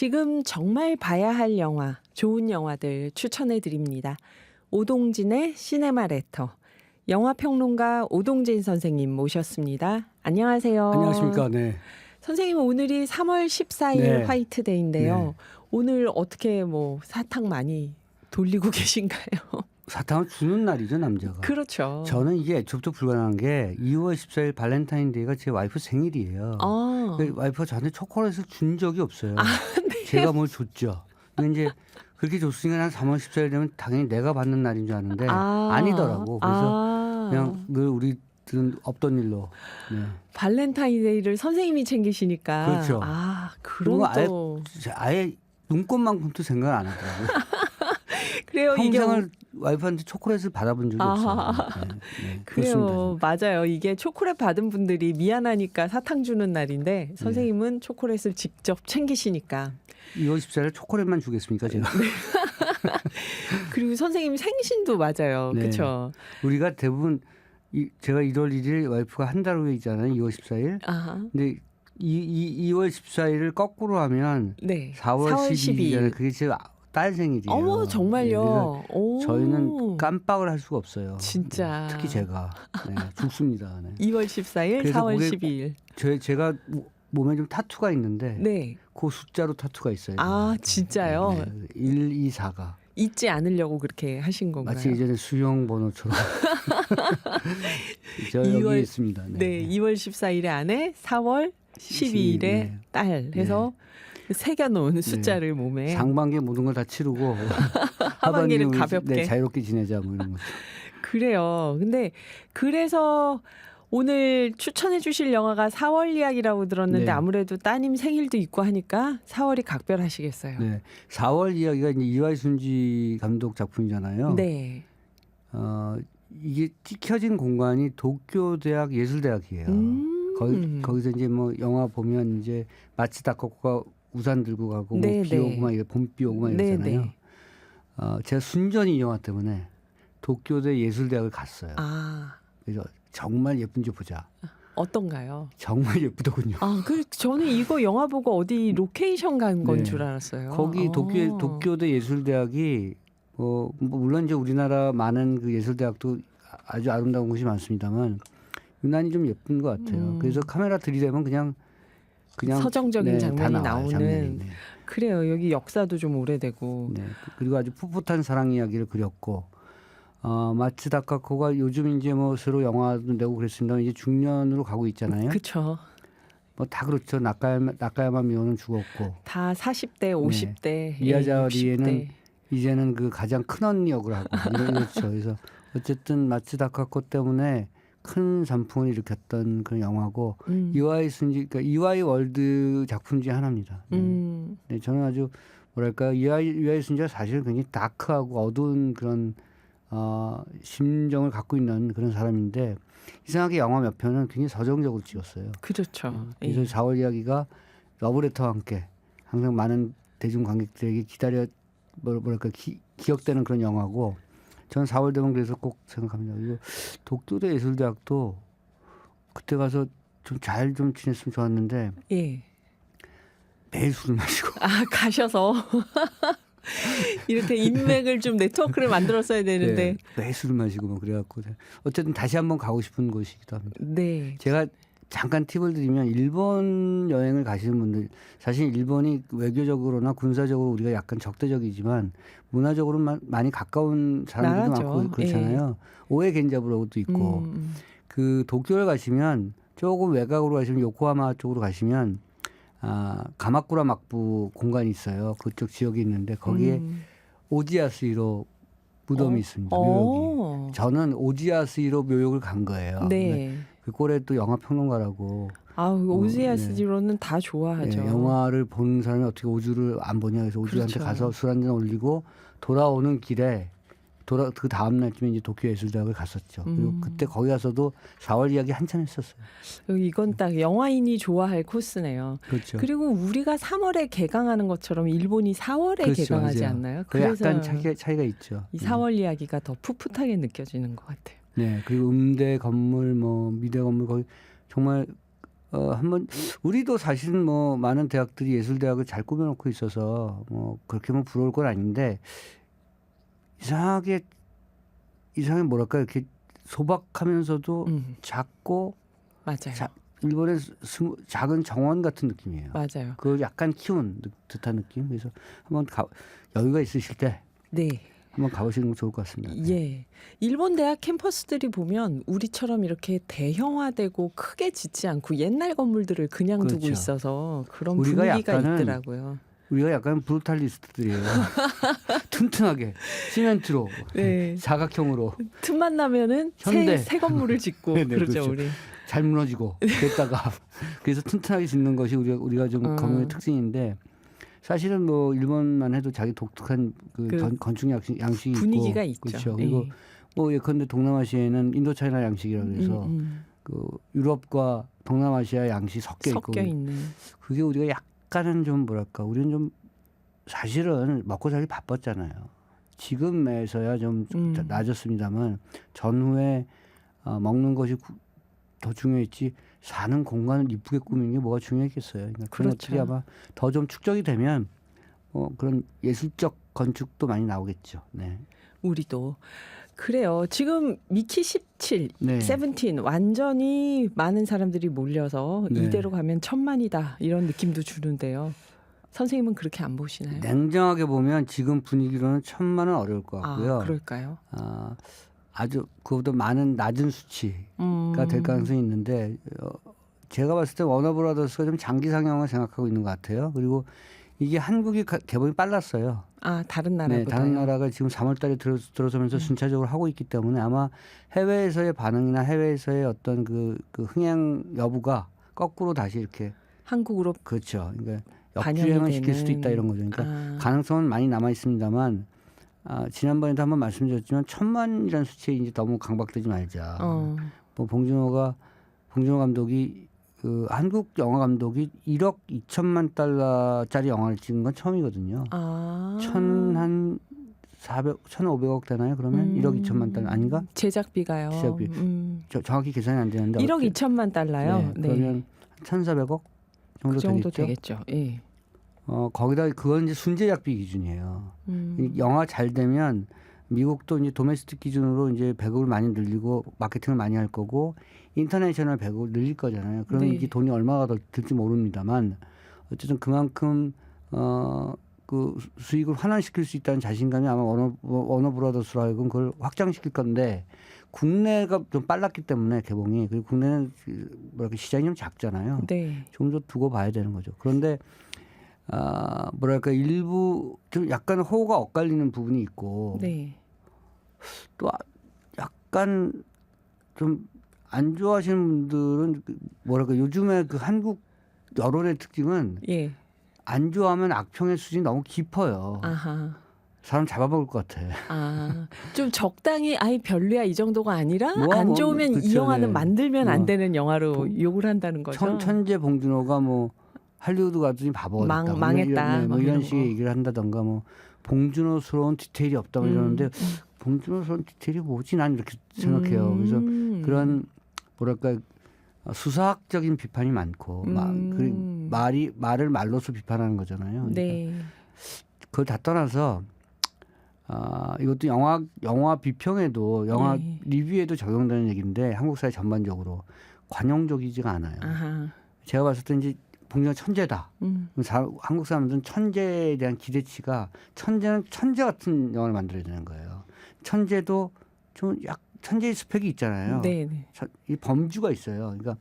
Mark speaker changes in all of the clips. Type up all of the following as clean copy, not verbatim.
Speaker 1: 지금 정말 봐야 할 영화, 좋은 영화들 추천해 드립니다. 오동진의 시네마 레터. 영화평론가 오동진 선생님 모셨습니다. 안녕하세요.
Speaker 2: 안녕하십니까. 네.
Speaker 1: 선생님, 오늘이 3월 14일
Speaker 2: 네.
Speaker 1: 화이트데이인데요.
Speaker 2: 네.
Speaker 1: 오늘 어떻게 사탕 많이 돌리고 계신가요?
Speaker 2: 사탕을 주는 날이죠, 남자가.
Speaker 1: 그렇죠.
Speaker 2: 저는 이게 애초부터 불가능한 게 2월 14일 발렌타인데이가 제 와이프 생일이에요.
Speaker 1: 아,
Speaker 2: 와이프가 저한테 초콜릿을 준 적이 없어요.
Speaker 1: 네.
Speaker 2: 제가 뭘 줬죠. 근데 이제 그렇게 줬으니까 한 3월 14일 되면 당연히 내가 받는 날인 줄 아는데 아니더라고. 그래서 그냥 늘 우리들은 없던 일로. 네.
Speaker 1: 발렌타인데이를 선생님이 챙기시니까.
Speaker 2: 그렇죠.
Speaker 1: 그럼
Speaker 2: 그리고
Speaker 1: 또.
Speaker 2: 아예 눈꽃만큼도 생각을 안 하더라고요.
Speaker 1: 그래요.
Speaker 2: 평생을 와이프한테 초콜릿을 받아본 적이 없어요. 네,
Speaker 1: 그래요.
Speaker 2: 그렇습니다.
Speaker 1: 맞아요. 이게 초콜릿 받은 분들이 미안하니까 사탕 주는 날인데 선생님은 초콜릿을 직접 챙기시니까.
Speaker 2: 2월 14일에 초콜릿만 주겠습니까, 제가?
Speaker 1: 그리고 선생님 생신도 맞아요.
Speaker 2: 네.
Speaker 1: 그렇죠.
Speaker 2: 우리가 대부분 제가 1월 1일 와이프가 한 달 후에 있잖아요. 2월 14일.
Speaker 1: 아하.
Speaker 2: 근데 2월 14일을 거꾸로 하면
Speaker 1: 네.
Speaker 2: 4월 12일이잖아요.
Speaker 1: 12일.
Speaker 2: 그게 제 딸 생일이에요.
Speaker 1: 어머, 정말요.
Speaker 2: 네,
Speaker 1: 오.
Speaker 2: 저희는 깜빡을 할 수가 없어요.
Speaker 1: 진짜.
Speaker 2: 특히 제가 죽습니다. 네.
Speaker 1: 2월 14일,
Speaker 2: 그래서
Speaker 1: 4월
Speaker 2: 그게
Speaker 1: 12일.
Speaker 2: 제가 몸에 좀 타투가 있는데
Speaker 1: 네.
Speaker 2: 그 숫자로 타투가 있어요.
Speaker 1: 아, 진짜요?
Speaker 2: 네, 1, 2, 4가.
Speaker 1: 잊지 않으려고 그렇게 하신 건가요?
Speaker 2: 마치 예전에 수영 번호처럼. 저
Speaker 1: 2월,
Speaker 2: 여기 있습니다.
Speaker 1: 네, 2월 14일에 아내, 4월 12일에
Speaker 2: 네.
Speaker 1: 딸 해서 새겨놓은 숫자를 몸에.
Speaker 2: 상반기에 모든 걸 다 치르고
Speaker 1: 하반기는
Speaker 2: 우리
Speaker 1: 가볍게.
Speaker 2: 네, 자유롭게 지내자 뭐 이런 거.
Speaker 1: 그래요. 근데 그래서 오늘 추천해 주실 영화가 4월 이야기라고 들었는데
Speaker 2: 네.
Speaker 1: 아무래도 따님 생일도 있고 하니까 4월이 각별하시겠어요.
Speaker 2: 네. 4월 이야기가 이제 이와이순지 감독 작품이잖아요.
Speaker 1: 네.
Speaker 2: 이게 찍혀진 공간이 도쿄대학 예술대학이에요. 거기서 이제 뭐 영화 보면 이제 마츠다카코가 우산 들고 가고
Speaker 1: 네,
Speaker 2: 뭐 비
Speaker 1: 네.
Speaker 2: 오고 막 봄비 오고 막
Speaker 1: 네,
Speaker 2: 이러잖아요.
Speaker 1: 네.
Speaker 2: 제가 순전히 이 영화 때문에 도쿄대 예술대학을 갔어요.
Speaker 1: 아,
Speaker 2: 그래서 정말 예쁜지 보자.
Speaker 1: 어떤가요?
Speaker 2: 정말 예쁘더군요.
Speaker 1: 저는 이거 영화 보고 어디 로케이션 간 건
Speaker 2: 네.
Speaker 1: 줄 알았어요.
Speaker 2: 거기 도쿄대 예술대학이 뭐 물론 이제 우리나라 많은 그 예술대학도 아주 아름다운 곳이 많습니다만 유난히 좀 예쁜 것 같아요. 그래서 카메라 들이대면 그냥
Speaker 1: 서정적인
Speaker 2: 다
Speaker 1: 장면이
Speaker 2: 나와요,
Speaker 1: 나오는.
Speaker 2: 장면이. 네.
Speaker 1: 그래요. 여기 역사도 좀 오래되고.
Speaker 2: 네. 그리고 아주 풋풋한 사랑 이야기를 그렸고 마츠다카코가 요즘 이제 뭐 새로 영화도 내고 그랬습니다. 이제 중년으로 가고 있잖아요.
Speaker 1: 그렇죠.
Speaker 2: 뭐 다 그렇죠. 나카야마 미오는 죽었고
Speaker 1: 다 40대, 50대,
Speaker 2: 미야자리에는
Speaker 1: 60대.
Speaker 2: 이제는 그 가장 큰 언니 역을 하고 그렇죠. 그래서 어쨌든 마츠다카코 때문에 큰旋風을 일으켰던 그런 영화고 이와이 순지, 그러니까 이와이 월드 작품 중에 하나입니다. 네, 저는 아주 뭐랄까 이와이 순지가 사실 굉장히 다크하고 어두운 그런 심정을 갖고 있는 그런 사람인데 이상하게 영화 몇 편은 굉장히 서정적으로 찍었어요.
Speaker 1: 그렇죠.
Speaker 2: 그래서 4월 이야기가 러브레터와 함께 항상 많은 대중 관객들에게 뭐랄까 기억되는 그런 영화고 저는 4월 되면 그래서 꼭 생각합니다. 그리고 도쿄대 예술대학도 그때 가서 좀 잘 좀 지냈으면 좋았는데
Speaker 1: 예.
Speaker 2: 매일 술을 마시고
Speaker 1: 가셔서 이렇게 인맥을 좀 네트워크를 만들었어야 되는데.
Speaker 2: 네, 매일 술을 마시고 뭐 그래갖고 어쨌든 다시 한번 가고 싶은 곳이기도 합니다.
Speaker 1: 네.
Speaker 2: 제가 잠깐 팁을 드리면 일본 여행을 가시는 분들 사실 일본이 외교적으로나 군사적으로 우리가 약간 적대적이지만 문화적으로 많이 가까운 사람들도
Speaker 1: 나라죠.
Speaker 2: 많고 그렇잖아요. 오에 겐자부로도 있고 그 도쿄를 가시면 조금 외곽으로 가시면 요코하마 쪽으로 가시면 가마쿠라 막부 공간이 있어요. 그쪽 지역이 있는데 거기에 오지야스히로 무덤이 있습니다. 묘역이. 저는 오지야스히로 묘역을 간 거예요.
Speaker 1: 네.
Speaker 2: 그 꼴에 또 영화 평론가라고.
Speaker 1: 오지아스지로는 다 좋아하죠.
Speaker 2: 네, 영화를 보는 사람이 어떻게 오즈를 안 보냐 해서 오즈한테
Speaker 1: 그렇죠.
Speaker 2: 가서 술 한잔 올리고 돌아오는 길에 그 다음 날쯤에 이제 도쿄 예술대학을 갔었죠. 그리고 그때 거기 가서도 4월 이야기 한참 했었어요.
Speaker 1: 이건 딱 영화인이 좋아할 코스네요.
Speaker 2: 그렇죠.
Speaker 1: 그리고 우리가 3월에 개강하는 것처럼 일본이 4월에
Speaker 2: 그렇죠,
Speaker 1: 개강하지
Speaker 2: 맞아요.
Speaker 1: 않나요?
Speaker 2: 그래서 약간 차이가 있죠.
Speaker 1: 이 4월 이야기가 더 풋풋하게 느껴지는 것 같아요.
Speaker 2: 네, 그리고 음대 건물, 뭐 미대 건물 거기 정말 한번 우리도 사실은 뭐 많은 대학들이 예술대학을 잘 꾸며놓고 있어서 뭐 그렇게 뭐 부러울 건 아닌데 이상하게 뭐랄까 이렇게 소박하면서도 작고
Speaker 1: 맞아요.
Speaker 2: 일본의 작은 정원 같은 느낌이에요.
Speaker 1: 맞아요.
Speaker 2: 그 약간 키운 듯한 느낌. 그래서 한번 여유가 있으실 때
Speaker 1: 네.
Speaker 2: 한번 가보시는 거 좋을 것 같습니다. 네.
Speaker 1: 예. 일본 대학 캠퍼스들이 보면 우리처럼 이렇게 대형화되고 크게 짓지 않고 옛날 건물들을 그냥 두고
Speaker 2: 그렇죠.
Speaker 1: 있어서 그런
Speaker 2: 우리가
Speaker 1: 분위기가
Speaker 2: 약간은
Speaker 1: 있더라고요.
Speaker 2: 우리가 약간 브루탈리스트들이에요. 튼튼하게 시멘트로
Speaker 1: 네.
Speaker 2: 사각형으로
Speaker 1: 틈만 나면은
Speaker 2: 현대.
Speaker 1: 새 건물을 짓고
Speaker 2: 네,
Speaker 1: 그러죠,
Speaker 2: 그렇죠.
Speaker 1: 우리.
Speaker 2: 잘 무너지고 그랬다가 그래서 튼튼하게 짓는 것이 우리가 좀 건물의 특징인데 사실은 뭐 일본만 해도 자기 독특한 그 건축 양식이
Speaker 1: 분위기가
Speaker 2: 있고
Speaker 1: 있죠.
Speaker 2: 그렇죠. 그리고 뭐 예컨대 동남아시아에는 인도차이나 양식이라고 해서 그 유럽과 동남아시아 양식이 섞여
Speaker 1: 있는.
Speaker 2: 그게 우리가 약간은 좀 뭐랄까 우리는 좀 사실은 먹고 살기 바빴잖아요. 지금에서야 좀 나아졌습니다만 전후에 먹는 것이 더 중요했지 사는 공간을 이쁘게 꾸미는 게 뭐가 중요했겠어요. 그러니까 그런
Speaker 1: 그렇죠.
Speaker 2: 것들이 아마 더 좀 축적이 되면 그런 예술적 건축도 많이 나오겠죠. 네.
Speaker 1: 우리도 그래요. 지금 미키 17,
Speaker 2: 네.
Speaker 1: 17 완전히 많은 사람들이 몰려서
Speaker 2: 네.
Speaker 1: 이대로 가면 1000만이다 이런 느낌도 주는데요. 선생님은 그렇게 안 보시나요?
Speaker 2: 냉정하게 보면 지금 분위기로는 1000만은 어려울 것 같고요.
Speaker 1: 그럴까요?
Speaker 2: 아주 그보다 많은 낮은 수치가 될 가능성이 있는데 제가 봤을 때 워너브라더스가 좀 장기 상영을 생각하고 있는 것 같아요. 그리고 이게 한국이 개봉이 빨랐어요.
Speaker 1: 다른 나라보다요?
Speaker 2: 네, 다른 나라가 지금 3월달에 들어서면서 순차적으로 하고 있기 때문에 아마 해외에서의 반응이나 해외에서의 어떤 그 흥행 여부가 거꾸로 다시 이렇게
Speaker 1: 한국으로
Speaker 2: 그렇죠. 그러니까
Speaker 1: 반영이
Speaker 2: 역주행을 시킬 수도
Speaker 1: 되는.
Speaker 2: 있다 이런 거죠. 그러니까 가능성은 많이 남아 있습니다만 지난번에도 한번 말씀드렸지만 1000만이라는 수치에 이제 너무 강박되지 말자. 뭐 봉준호 감독이 그 한국 영화 감독이 1억 2천만 달러짜리 영화를 찍은 건 처음이거든요. 1,500억 되나요? 그러면 1억 2천만 달러 아닌가?
Speaker 1: 제작비가요.
Speaker 2: 제작비. 정확히 계산이 안 되는데
Speaker 1: 1억 2천만 달러요.
Speaker 2: 네, 그러면 1,400억 정도,
Speaker 1: 그 정도
Speaker 2: 되겠죠.
Speaker 1: 예.
Speaker 2: 거기다 그건 이제 순제작비 기준이에요. 영화 잘 되면 미국도 이제 도메스틱 기준으로 이제 배급을 많이 늘리고 마케팅을 많이 할 거고 인터내셔널 배급을 늘릴 거잖아요. 그러면
Speaker 1: 네.
Speaker 2: 이게 돈이 얼마가 더 들지 모릅니다만 어쨌든 그만큼 그 수익을 환원시킬 수 있다는 자신감이 아마 워너브라더스로 하여금 그걸 확장시킬 건데 국내가 좀 빨랐기 때문에 개봉이 그리고 국내는 뭐랄까 시장이 좀 작잖아요.
Speaker 1: 네.
Speaker 2: 좀 더 두고 봐야 되는 거죠. 그런데 뭐랄까 일부 좀 약간 호가 엇갈리는 부분이 있고
Speaker 1: 네.
Speaker 2: 또 약간 좀 안 좋아하시는 분들은 뭐랄까 요즘에 그 한국 여론의 특징은
Speaker 1: 예.
Speaker 2: 안 좋아하면 악평의 수준이 너무 깊어요.
Speaker 1: 아하.
Speaker 2: 사람 잡아먹을 것 같아.
Speaker 1: 좀 적당히 별로야 이 정도가 아니라
Speaker 2: 뭐,
Speaker 1: 안 좋으면
Speaker 2: 그쵸,
Speaker 1: 이 영화는
Speaker 2: 네.
Speaker 1: 만들면 안 되는 영화로 욕을 한다는 거죠.
Speaker 2: 천재 봉준호가 뭐 할리우드 가더니 바보가 됐다.
Speaker 1: 망했다.
Speaker 2: 뭐 이런
Speaker 1: 이런
Speaker 2: 식의
Speaker 1: 거.
Speaker 2: 얘기를 한다던가 뭐 봉준호스러운 디테일이 없다 뭐 이러는데 봉준호스러운 디테일이 뭐지? 난 이렇게 생각해요. 그래서 그런 뭐랄까 수사학적인 비판이 많고 말을 말로서 비판하는 거잖아요. 그러니까
Speaker 1: 네.
Speaker 2: 그걸 다 떠나서 이것도 영화 비평에도 영화 리뷰에도 적용되는 얘기인데 한국 사회 전반적으로 관용적이지가 않아요. 제가 봤을 때 이제 봉준호가 천재다. 한국 사람들은 천재에 대한 기대치가 천재는 천재 같은 영화를 만들어야 되는 거예요. 천재도 좀 천재의 스펙이 있잖아요.
Speaker 1: 네.
Speaker 2: 이 범주가 있어요. 그러니까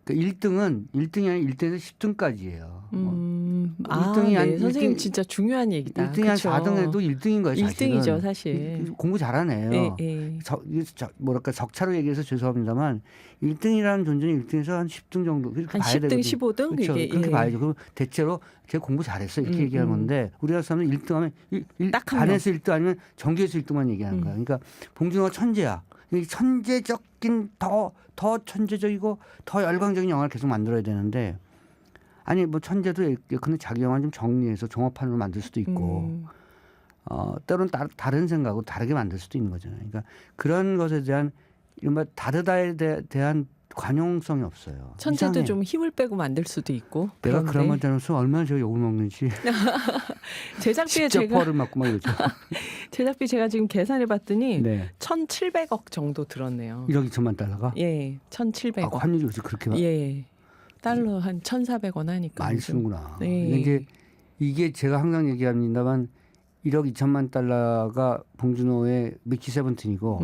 Speaker 2: 1등이 아니라 1등에서 10등까지예요. 1등이
Speaker 1: 네. 선생님 진짜 중요한 얘기다.
Speaker 2: 1등이 한 4등에도 1등인 거예요. 사실은.
Speaker 1: 1등이죠, 사실.
Speaker 2: 공부 잘하네요. 뭐랄까 적차로 얘기해서 죄송합니다만 1등이라는 존재는 1등에서 한 10등 정도 그렇게
Speaker 1: 한
Speaker 2: 봐야
Speaker 1: 10등,
Speaker 2: 되거든요.
Speaker 1: 15등?
Speaker 2: 그렇죠. 그렇게 봐야죠. 그럼 대체로 제가 공부 잘했어 이렇게 얘기하는 건데 우리나라 사람은 1등하면
Speaker 1: 딱 한
Speaker 2: 반에서 1등 아니면 전교에서 1등만 얘기하는 거야. 그러니까 봉준호가 천재야. 천재적인 더 천재적이고 더 열광적인 영화를 계속 만들어야 되는데 아니 뭐 천재도 예컨대 자기 영화 좀 정리해서 종합판으로 만들 수도 있고 때로는 다른 생각으로 다르게 만들 수도 있는 거잖아요. 그러니까 그런 것에 대한 이른바 다르다에 대한 관용성이 없어요.
Speaker 1: 천재도
Speaker 2: 이상해.
Speaker 1: 좀 힘을 빼고 만들 수도 있고.
Speaker 2: 내가
Speaker 1: 그런데
Speaker 2: 그런 말 잘못하면 얼마나 저 욕을 먹는지
Speaker 1: 제작비에
Speaker 2: 직접
Speaker 1: 제가
Speaker 2: 벌을 맞고 막 이러죠.
Speaker 1: 제작비 제가 지금 계산해 봤더니
Speaker 2: 네.
Speaker 1: 1,700억 정도 들었네요.
Speaker 2: 1억 2천만 달러가?
Speaker 1: 예, 1,700억.
Speaker 2: 아, 환율이 요새 그렇게
Speaker 1: 예. 달러 한 1,400원 하니까.
Speaker 2: 많이
Speaker 1: 요즘.
Speaker 2: 쓰는구나.
Speaker 1: 네.
Speaker 2: 근데 이게 제가 항상 얘기합니다만 1억 2천만 달러가 봉준호의 미키 세븐틴이고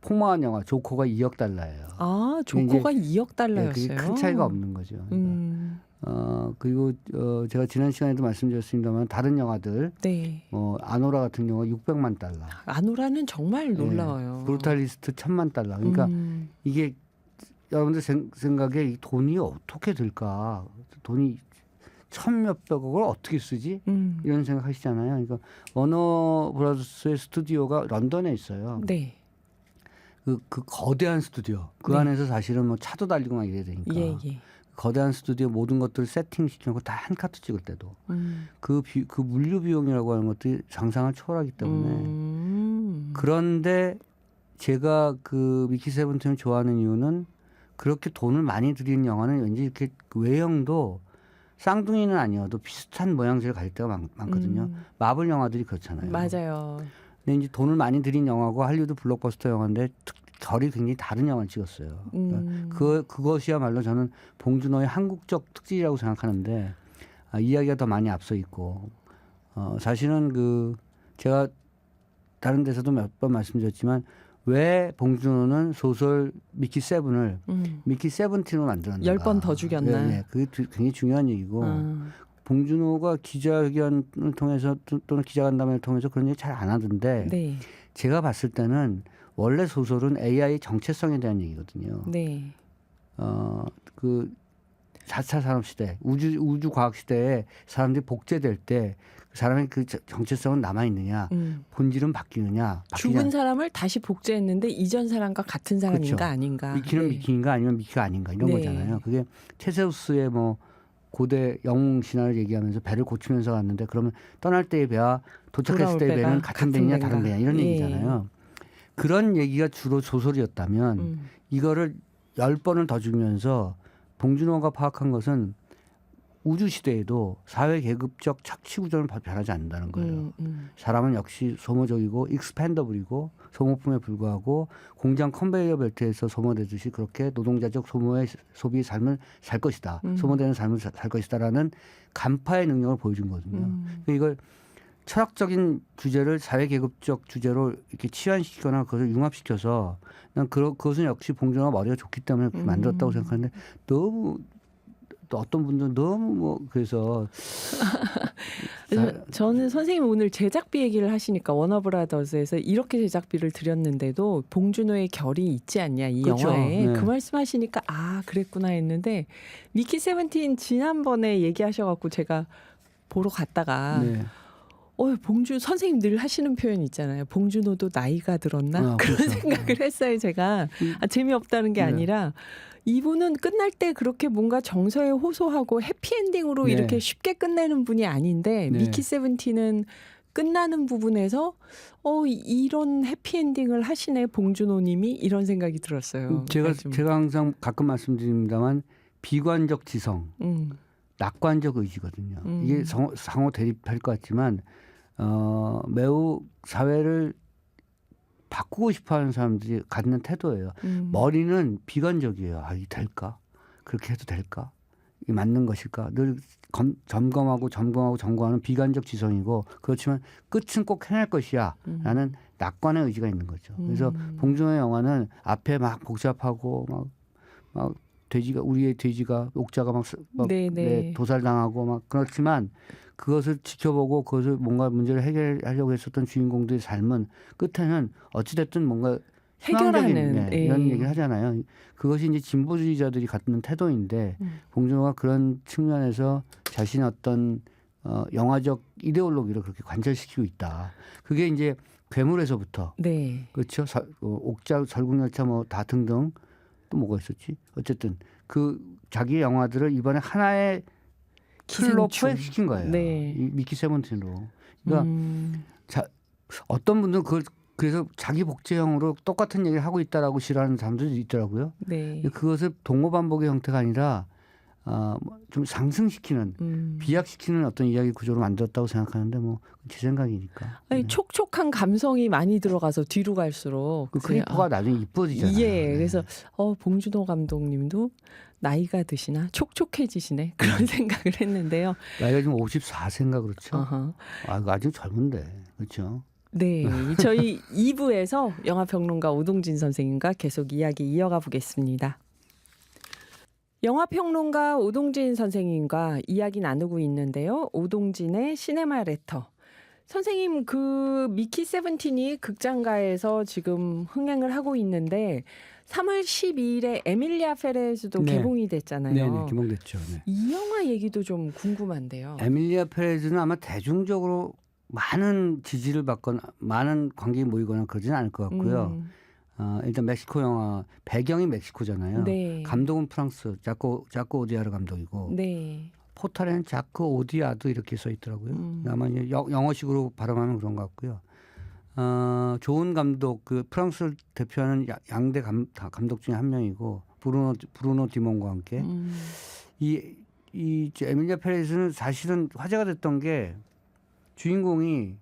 Speaker 2: 포마한 영화 조커가 2억 달러예요.
Speaker 1: 아, 조커가 2억
Speaker 2: 네,
Speaker 1: 달러였어요.
Speaker 2: 그게 큰 차이가 없는 거죠. 그러니까 그리고 제가 지난 시간에도 말씀드렸습니다만 다른 영화들
Speaker 1: 네.
Speaker 2: 아노라 같은 경우가 600만 달러.
Speaker 1: 아노라는 정말
Speaker 2: 네,
Speaker 1: 놀라워요.
Speaker 2: 브루탈리스트 1,000만 달러. 그러니까 이게 여러분들 생각에 이 돈이 어떻게 들까? 돈이 천몇백억을 어떻게 쓰지? 이런 생각 하시잖아요. 그러니까 워너 브라더스의 스튜디오가 런던에 있어요.
Speaker 1: 네.
Speaker 2: 그 거대한 스튜디오. 그
Speaker 1: 네.
Speaker 2: 안에서 사실은 뭐 차도 달리고 막 이래야 되니까.
Speaker 1: 예, 예.
Speaker 2: 거대한 스튜디오 모든 것들을 세팅시키고 다 한 카트 찍을 때도 그 물류 비용이라고 하는 것들이 상상을 초월하기 때문에 그런데 제가 그 미키 세븐틴을 좋아하는 이유는 그렇게 돈을 많이 들이는 영화는 왠지 이렇게 그 외형도 쌍둥이는 아니어도 비슷한 모양새를 가질 때가 많거든요. 마블 영화들이 그렇잖아요.
Speaker 1: 맞아요.
Speaker 2: 근데 이제 돈을 많이 들인 영화고 할리우드 블록버스터 영화인데 결이 굉장히 다른 영화를 찍었어요. 그러니까 그것이야말로 저는 봉준호의 한국적 특질이라고 생각하는데 이야기가 더 많이 앞서 있고 사실은 제가 다른 데서도 몇 번 말씀드렸지만 왜 봉준호는 소설 미키 세븐을 미키 세븐틴으로 만들었는가.
Speaker 1: 10번 더 죽였나.
Speaker 2: 네, 그게 굉장히 중요한 얘기고 봉준호가 기자회견을 통해서 또는 기자간담회를 통해서 그런 얘기 잘 안 하던데
Speaker 1: 네.
Speaker 2: 제가 봤을 때는 원래 소설은 AI 정체성에 대한 얘기거든요.
Speaker 1: 네.
Speaker 2: 그 4차 산업시대, 우주과학시대에 사람들이 복제될 때 그 사람의 그 정체성은 남아있느냐, 본질은 바뀌느냐.
Speaker 1: 죽은 사람을 다시 복제했는데 이전 사람과 같은 사람인가
Speaker 2: 그렇죠.
Speaker 1: 아닌가.
Speaker 2: 미키는
Speaker 1: 네.
Speaker 2: 미키인가 아니면 미키가 아닌가 이런
Speaker 1: 네.
Speaker 2: 거잖아요. 그게 테세우스의 뭐 고대 영웅 신화를 얘기하면서 배를 고치면서 갔는데 그러면 떠날 때의 배와 도착했을 때의 배는 같은 배냐 다른 배냐 이런
Speaker 1: 예.
Speaker 2: 얘기잖아요. 그런 얘기가 주로 소설이었다면 이거를 10번을 더 주면서 봉준호가 파악한 것은 우주 시대에도 사회 계급적 착취 구조는 변하지 않는다는 거예요. 사람은 역시 소모적이고 익스펜더블이고 소모품에 불과하고 공장 컨베이어 벨트에서 소모되듯이 그렇게 노동자적 소비의 삶을 살 것이다. 소모되는 삶을 살 것이다라는 간파의 능력을 보여준 거거든요. 이걸 철학적인 주제를 사회계급적 주제로 이렇게 치환시키거나 그것을 융합시켜서 난 그것은 역시 봉준호가 머리가 좋기 때문에 그렇게 만들었다고 생각하는데 너무 또 어떤 분들은 너무 뭐 그래서
Speaker 1: 저는 선생님 오늘 제작비 얘기를 하시니까 워너브라더스에서 이렇게 제작비를 들였는데도 봉준호의 결이 있지 않냐 이
Speaker 2: 그렇죠.
Speaker 1: 영화에
Speaker 2: 네.
Speaker 1: 그 말씀하시니까 아 그랬구나 했는데 미키 세븐틴 지난번에 얘기하셔갖고 제가 보러 갔다가
Speaker 2: 네.
Speaker 1: 봉준 선생님 늘 하시는 표현 있잖아요. 봉준호도 나이가 들었나 그런
Speaker 2: 그렇죠.
Speaker 1: 생각을 했어요. 제가 재미없다는 게
Speaker 2: 네.
Speaker 1: 아니라 이분은 끝날 때 그렇게 뭔가 정서에 호소하고 해피엔딩으로
Speaker 2: 네.
Speaker 1: 이렇게 쉽게 끝내는 분이 아닌데
Speaker 2: 네.
Speaker 1: 미키 세븐틴은 끝나는 부분에서 이런 해피엔딩을 하시네 봉준호님이 이런 생각이 들었어요.
Speaker 2: 제가
Speaker 1: 좀.
Speaker 2: 항상 가끔 말씀드립니다만 비관적 지성, 낙관적 의지거든요. 이게 상호 대립할 것 같지만 매우 사회를 바꾸고 싶어하는 사람들이 갖는 태도예요. 머리는 비관적이에요. 아, 이게 될까? 그렇게 해도 될까? 이게 맞는 것일까? 늘 점검하는 비관적 지성이고 그렇지만 끝은 꼭 해낼 것이야 라는 낙관의 의지가 있는 거죠. 그래서 봉준호의 영화는 앞에 막 복잡하고 막 우리의 돼지가 옥자가 막 도살당하고 막 그렇지만 그것을 지켜보고 그것을 뭔가 문제를 해결하려고 했었던 주인공들의 삶은 끝에는 어찌됐든 뭔가
Speaker 1: 해결하는
Speaker 2: 이런 얘기를 하잖아요. 그것이 이제 진보주의자들이 갖는 태도인데 봉준호가 그런 측면에서 자신의 어떤 영화적 이데올로기를 그렇게 관철시키고 있다. 그게 이제 괴물에서부터 그렇죠. 옥자, 설국열차 뭐 다 등등 또 뭐가 있었지? 어쨌든 그 자기의 영화들을 이번에 하나의 틀로 포획시킨 거예요. 이 미키 세븐틴으로. 그러니까 어떤 분들은 그걸 그래서 자기 복제형으로 똑같은 얘기를 하고 있다라고 싫어하는 사람들도 있더라고요.
Speaker 1: 네.
Speaker 2: 그것을 동호 반복의 형태가 아니라 좀 상승시키는 비약시키는 어떤 이야기 구조로 만들었다고 생각하는데 뭐 제 생각이니까.
Speaker 1: 아니,
Speaker 2: 네.
Speaker 1: 촉촉한 감성이 많이 들어가서 뒤로 갈수록
Speaker 2: 그
Speaker 1: 글쎄요.
Speaker 2: 크리퍼가 나중에 이뻐지잖아요.
Speaker 1: 예,
Speaker 2: 네.
Speaker 1: 그래서 봉준호 감독님도 나이가 드시나 촉촉해지시네 그런 생각을 했는데요.
Speaker 2: 나이가 지금 54세인가 그렇죠.
Speaker 1: 어허.
Speaker 2: 아직 젊은데 그렇죠.
Speaker 1: 네, 저희 2부에서 영화평론가 오동진 선생님과 계속 이야기 이어가 보겠습니다. 영화평론가 오동진 선생님과 이야기 나누고 있는데요. 오동진의 시네마 레터. 선생님, 그 미키 세븐틴이 극장가에서 지금 흥행을 하고 있는데 3월 12일에 에밀리아 페레즈도
Speaker 2: 네.
Speaker 1: 개봉이 됐잖아요.
Speaker 2: 네네 개봉됐죠. 네.
Speaker 1: 이 영화 얘기도 좀 궁금한데요.
Speaker 2: 에밀리아 페레즈는 아마 대중적으로 많은 지지를 받거나 많은 관객이 모이거나 그러지는 않을 것 같고요. 일단 멕시코 영화 배경이 멕시코잖아요.
Speaker 1: 네.
Speaker 2: 감독은 프랑스 자코 오디아르 감독이고
Speaker 1: 네.
Speaker 2: 포탈에는 자크 오디아도 이렇게 써 있더라고요. 아마 이제 영어식으로 발음하면 그런 것 같고요. 좋은 감독 그 프랑스를 대표하는 양대 감독 중에 한 명이고 브루노 디몬과 함께 이 에밀리아 페레즈는 사실은 화제가 됐던 게 주인공이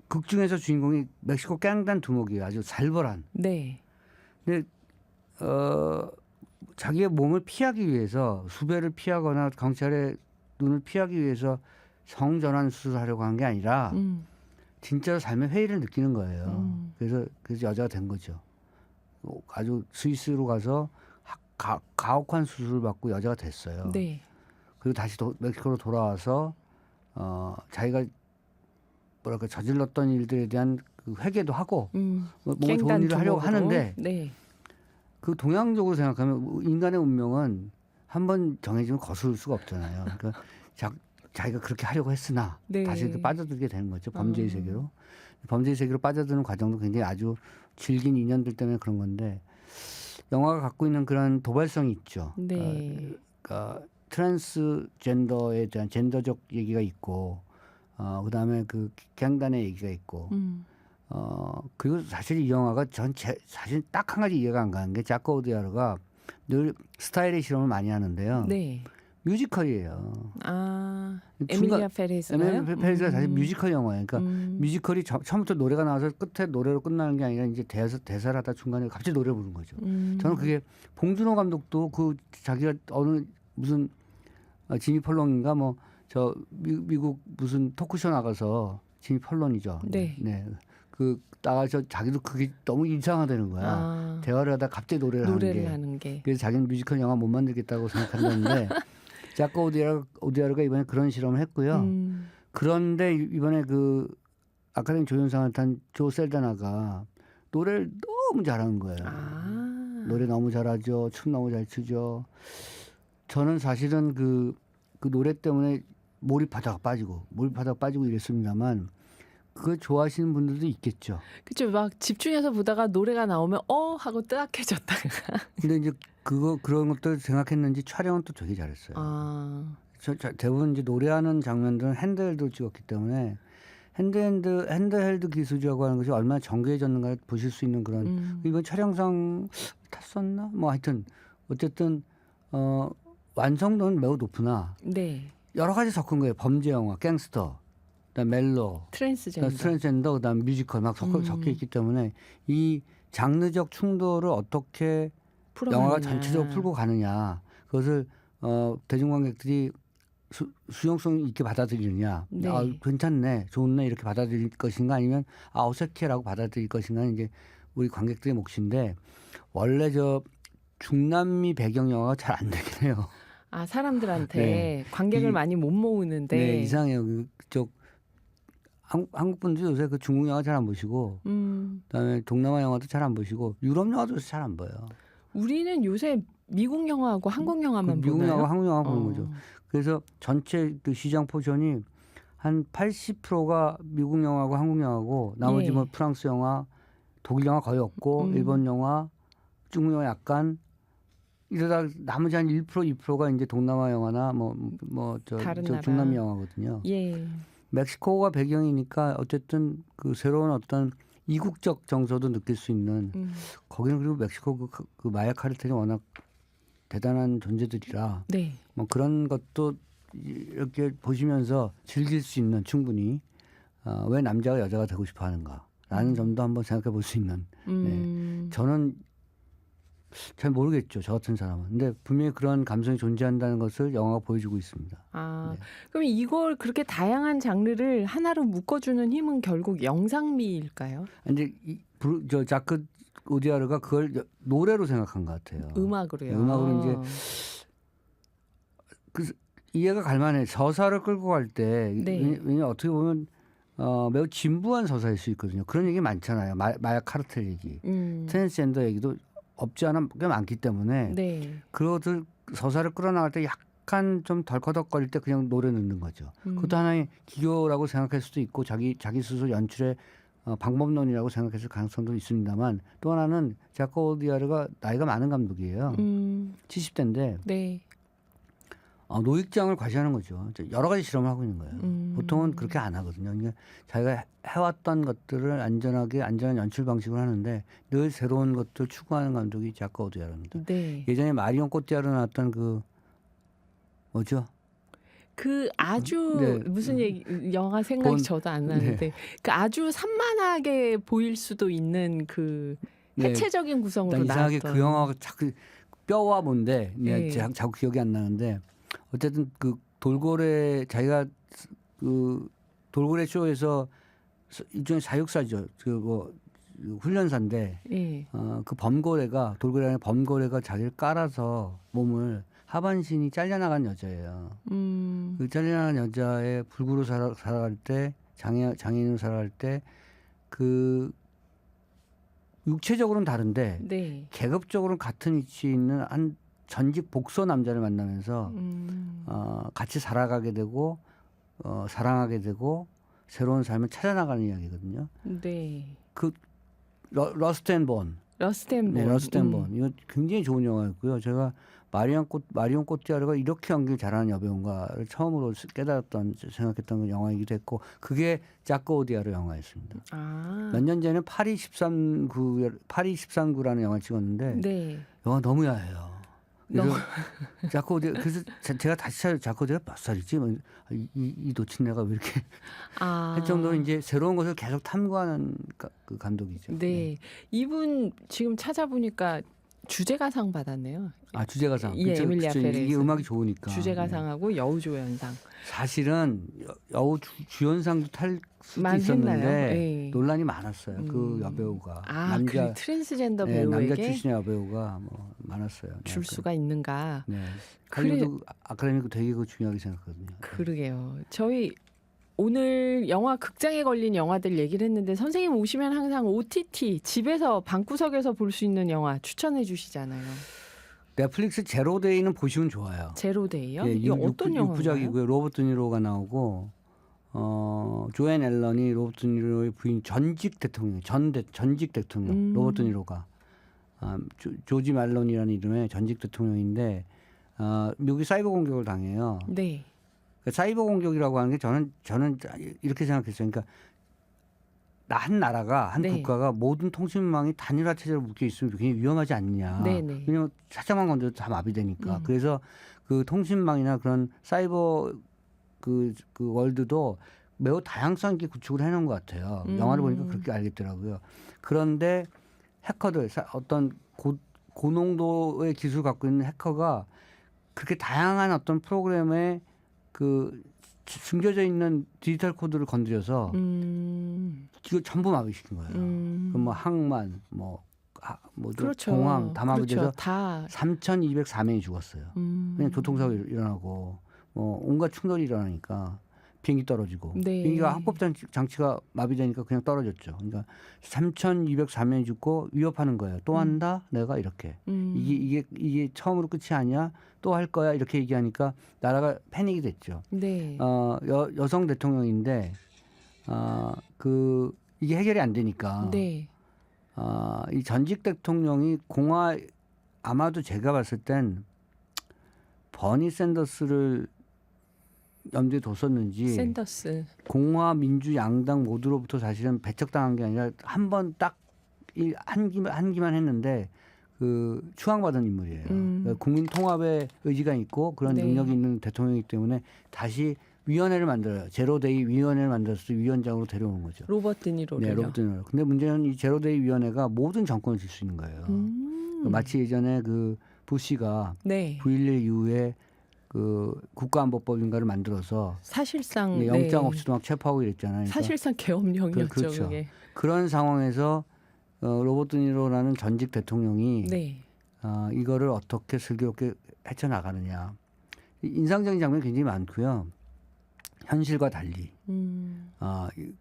Speaker 2: 극 중에서 주인공이 멕시코 갱단 두목이에요. 아주 살벌한.
Speaker 1: 네.
Speaker 2: 근데 자기의 몸을 피하기 위해서 수배를 피하거나 경찰의 눈을 피하기 위해서 성전환 수술하려고 한 게 아니라 진짜로 삶의 회의를 느끼는 거예요. 그래서 여자가 된 거죠. 아주 스위스로 가서 가혹한 수술을 받고 여자가 됐어요.
Speaker 1: 네.
Speaker 2: 그리고 다시 멕시코로 돌아와서 자기가 뭐랄까 저질렀던 일들에 대한 그 회개도 하고 뭔가 좋은 일을 하려고 하는데
Speaker 1: 네.
Speaker 2: 그 동양적으로 생각하면 인간의 운명은 한번 정해지면 거스를 수가 없잖아요. 그러니까 자기가 그렇게 하려고 했으나
Speaker 1: 네.
Speaker 2: 다시 이렇게 빠져들게 되는 거죠. 범죄의 세계로. 범죄의 세계로 빠져드는 과정도 굉장히 아주 질긴 인연들 때문에 그런 건데 영화가 갖고 있는 그런 도발성이 있죠.
Speaker 1: 네.
Speaker 2: 그러니까 트랜스젠더에 대한 젠더적 얘기가 있고 그다음에 그 갱단의 얘기가 있고 그리고 사실 이 영화가 사실 딱 한 가지 이해가 안 가는 게 자코 오디아르가 늘 스타일의 실험을 많이 하는데요.
Speaker 1: 네.
Speaker 2: 뮤지컬이에요.
Speaker 1: 에밀리아 페레즈가요?
Speaker 2: 에밀리아 페레즈가 사실 뮤지컬 영화예요. 그러니까 뮤지컬이 처음부터 노래가 나와서 끝에 노래로 끝나는 게 아니라 이제 대사를 하다 중간에 갑자기 노래 부르는 거죠. 저는 그게 봉준호 감독도 그 자기가 어느 무슨 지미 펄런인가 뭐 저 미국 무슨 토크쇼 나가서 지미 펄런이죠.
Speaker 1: 네.
Speaker 2: 네. 그 나가서 자기도 그게 너무 이상하다는 거야. 대화를 하다 갑자기 노래를 하는 게. 그래서 자기는 뮤지컬 영화 못 만들겠다고 생각한다는데 자코 오디아르가 이번에 그런 실험을 했고요. 그런데 이번에 그 아카데미 조연상을 탄 조 셀다나가 노래를 너무 잘하는 거예요. 노래 너무 잘하죠. 춤 너무 잘 추죠. 저는 사실은 그 노래 때문에 몰입하다가 빠지고 이랬습니다만 그걸 좋아하시는 분들도 있겠죠.
Speaker 1: 그렇죠. 막 집중해서 보다가 노래가 나오면 하고 뜨악해졌다가.
Speaker 2: 근데 이제 그런 것들 생각했는지 촬영은 또 되게 잘했어요. 대부분 이제 노래하는 장면들은 핸드헬드로 찍었기 때문에 핸드헬드 기술이라고 하는 것이 얼마나 정교해졌는가 보실 수 있는 그런 이번 촬영상 탔었나? 뭐 하여튼 어쨌든 완성도는 매우 높으나
Speaker 1: 네.
Speaker 2: 여러 가지 섞은 거예요. 범죄 영화, 갱스터, 그다음 멜로, 트랜스젠더, 그다음 뮤지컬 막 섞여 있기 때문에 이 장르적 충돌을 어떻게 영화가 전체적으로 풀고 가느냐 그것을 대중관객들이 수용성 있게 받아들이느냐,
Speaker 1: 네.
Speaker 2: 괜찮네, 좋네 이렇게 받아들일 것인가 아니면 어색해라고 받아들일 것인가 이제 우리 관객들의 몫인데 원래 저 중남미 배경 영화가 잘 안 되긴 해요.
Speaker 1: 사람들한테
Speaker 2: 네.
Speaker 1: 관객을 많이 못 모으는데.
Speaker 2: 네, 이상해요. 그쪽 한국 분들 요새 그 중국 영화 잘 안 보시고, 그다음에 동남아 영화도 잘 안 보시고, 유럽 영화도 잘 안 봐요.
Speaker 1: 우리는 요새 미국 영화하고 한국 영화만 보나요?
Speaker 2: 미국 영화, 한국 영화 보는 거죠. 그래서 전체 그 시장 포션이 한 80%가 미국 영화고 한국 영화고, 나머지 뭐 프랑스 영화, 독일 영화 거의 없고, 일본 영화, 중국 영화 약간. 이러다 나머지 한 1%, 2%가 이제 동남아 영화나 저 중남미 영화거든요.
Speaker 1: 예.
Speaker 2: 멕시코가 배경이니까 어쨌든 그 새로운 어떤 이국적 정서도 느낄 수 있는 거기는 그리고 멕시코 그 마약 카르텔이 워낙 대단한 존재들이라
Speaker 1: 네.
Speaker 2: 뭐 그런 것도 이렇게 보시면서 즐길 수 있는 충분히 왜 남자가 여자가 되고 싶어 하는가라는 점도 한번 생각해 볼 수 있는 저는 잘 모르겠죠. 저 같은 사람은. 근데 분명히 그런 감성이 존재한다는 것을 영화가 보여주고 있습니다.
Speaker 1: 아,
Speaker 2: 네.
Speaker 1: 그럼 이걸 그렇게 다양한 장르를 하나로 묶어주는 힘은 결국 영상미일까요?
Speaker 2: 근데 저 자크 오디아르가 그걸 노래로 생각한 것 같아요.
Speaker 1: 음악으로요.
Speaker 2: 음악으로 이제 이해가 갈 만해. 서사를 끌고 갈 때
Speaker 1: 네.
Speaker 2: 왜냐면 어떻게 보면 매우 진부한 서사일 수 있거든요. 그런 얘기 많잖아요. 마약 카르텔 얘기, 트랜스젠더 얘기도 없지 않아 꽤 많기 때문에
Speaker 1: 네.
Speaker 2: 그것을 서사를 끌어나갈 때 약간 좀 덜커덕거릴 때 그냥 노래 넣는 거죠. 그것도 하나의 기교라고 생각할 수도 있고 자기 스스로 연출의 방법론이라고 생각했을 가능성도 있습니다만 또 하나는 자크 오디아르가 나이가 많은 감독이에요. 70대인데
Speaker 1: 네.
Speaker 2: 노익장을 과시하는 거죠. 여러 가지 실험을 하고 있는 거예요. 보통은 그렇게 안 하거든요. 그러니까 자기가 해왔던 것들을 안전한 연출 방식으로 하는데 늘 새로운 것들 추구하는 감독이 자크 오디아르입니다.
Speaker 1: 네.
Speaker 2: 예전에 마리온 꼬띠아르 나왔던 그 뭐죠?
Speaker 1: 그 아주
Speaker 2: 네.
Speaker 1: 무슨 영화 생각이 저도 안 나는데 그 아주 산만하게 보일 수도 있는 그 해체적인 구성으로
Speaker 2: 난 이상하게
Speaker 1: 나왔던
Speaker 2: 그 영화가 자꾸 뼈와 뭔데
Speaker 1: 네.
Speaker 2: 자꾸 기억이 안 나는데 어쨌든 그 돌고래 자기가 그 돌고래 쇼에서 일종의 사육사죠. 그거 훈련사인데
Speaker 1: 예.
Speaker 2: 그 돌고래 안에 범고래가 자기를 깔아서 몸을 하반신이 잘려나간 여자예요. 그 잘려나간 여자의 불구로 살아갈 때 장애인으로 살아갈 때 그 육체적으로는 다른데
Speaker 1: 네.
Speaker 2: 계급적으로는 같은 위치에 있는 한 전직 복서 남자를 만나면서 같이 살아가게 되고 사랑하게 되고 새로운 삶을 찾아나가는 이야기거든요.
Speaker 1: 네.
Speaker 2: 그 러스트 앤 본.
Speaker 1: 러스트 앤 본.
Speaker 2: 네, 러스트 앤 본. 이거 굉장히 좋은 영화였고요. 제가 마리온 꼬띠아르가 이렇게 연기를 잘하는 여배우인가를 처음으로 생각했던 영화이기도 했고 그게 자크 오디아르 영화였습니다. 몇 년 전에 파리 13구라는 영화를 찍었는데
Speaker 1: 네.
Speaker 2: 영화 너무 야해요. 그래서 그래서 제가 다시 찾아 자크 오디아르 몇 살이지? 이 놓친 내가 왜 이렇게 할 정도로 이제 새로운 것을 계속 탐구하는 그 감독이죠.
Speaker 1: 네. 이분 지금 찾아보니까 주제가상 받았네요.
Speaker 2: 주제가상.
Speaker 1: 예, 에밀리아 페레즈.
Speaker 2: 이게 음악이 좋으니까.
Speaker 1: 주제가상하고 여우조연상.
Speaker 2: 사실은 여우 주연상도 탈 수도
Speaker 1: 했나요?
Speaker 2: 있었는데
Speaker 1: 네.
Speaker 2: 논란이 많았어요. 그 여배우가
Speaker 1: 그 트랜스젠더 배우에게
Speaker 2: 남자 출신의 여배우가 뭐 많았어요.
Speaker 1: 줄 수가 있는가?
Speaker 2: 네. 할리우드 아카데미도 되게 중요하게 생각하거든요.
Speaker 1: 그러게요. 저희 오늘 영화 극장에 걸린 영화들 얘기를 했는데 선생님 오시면 항상 OTT 집에서 방구석에서 볼 수 있는 영화 추천해 주시잖아요.
Speaker 2: 넷플릭스 제로데이는 보시면 좋아요.
Speaker 1: 제로데이요?
Speaker 2: 예,
Speaker 1: 이거 어떤 영화인가요?
Speaker 2: 6부작이고요. 로버트 니로가 나오고 조앤 앨런이 로버트 니로의 부인 전직 대통령 로버트 니로가 조지 말론이라는 이름의 전직 대통령인데 미국이 사이버 공격을 당해요.
Speaker 1: 네.
Speaker 2: 사이버 공격이라고 하는 게 저는 이렇게 생각했어요. 그러니까 한 나라가 한 국가가 모든 통신망이 단일화 체제로 묶여 있으면 굉장히 위험하지 않느냐.
Speaker 1: 네네.
Speaker 2: 왜냐하면 살짝만 건드려도 다 마비되니까. 그래서 그 통신망이나 그런 사이버 그 월드도 매우 다양성 있게 구축을 해놓은 것 같아요. 영화를 보니까 그렇게 알겠더라고요. 그런데 해커들 어떤 고농도의 기술을 갖고 있는 해커가 그렇게 다양한 어떤 프로그램에 숨겨져 있는 디지털 코드를 건드려서 이거 전부 마비시킨 거예요. 그럼 뭐 항만,
Speaker 1: 그렇죠.
Speaker 2: 공항 다 마비돼서
Speaker 1: 다
Speaker 2: 3,204명이 죽었어요. 그냥 교통사고 일어나고 온갖 충돌이 일어나니까 비행기 떨어지고 비행기가 합법 장치가 마비되니까 그냥 떨어졌죠. 그러니까 3,204명이 죽고 위협하는 거예요. 또 한다? 내가 이렇게. 이게 처음으로 끝이 아니야? 또 할 거야? 이렇게 얘기하니까 나라가 패닉이 됐죠.
Speaker 1: 네.
Speaker 2: 여성 대통령인데 이게 해결이 안 되니까
Speaker 1: 네.
Speaker 2: 이 전직 대통령이 아마도 제가 봤을 땐 버니 샌더스를 염두에 뒀었는지
Speaker 1: 샌더스.
Speaker 2: 공화 민주 양당 모두로부터 사실은 배척당한 게 아니라 한 번 딱 한 기만 했는데 그 추앙받은 인물이에요. 그러니까 국민 통합의 의지가 있고 그런
Speaker 1: 네.
Speaker 2: 능력이 있는 대통령이기 때문에 다시 위원회를 만들어요. 제로데이 위원회를 만들어서 위원장으로 데려오는 거죠.
Speaker 1: 로버트 드니로를요.
Speaker 2: 네, 로버트 드니로. 근데 문제는 이 제로데이 위원회가 모든 정권을 질 수 있는 거예요. 마치 예전에 그 부시가
Speaker 1: 네.
Speaker 2: 9.11 이후에 그 국가안보법인가를 만들어서
Speaker 1: 사실상
Speaker 2: 네, 영장 없이도 막 체포하고 이랬잖아요. 그러니까
Speaker 1: 사실상 계엄령이었죠.
Speaker 2: 그렇죠.
Speaker 1: 그게.
Speaker 2: 그런 상황에서 로버트 드니로라는 전직 대통령이
Speaker 1: 네.
Speaker 2: 이거를 어떻게 슬기롭게 헤쳐나가느냐. 인상적인 장면이 굉장히 많고요. 현실과 달리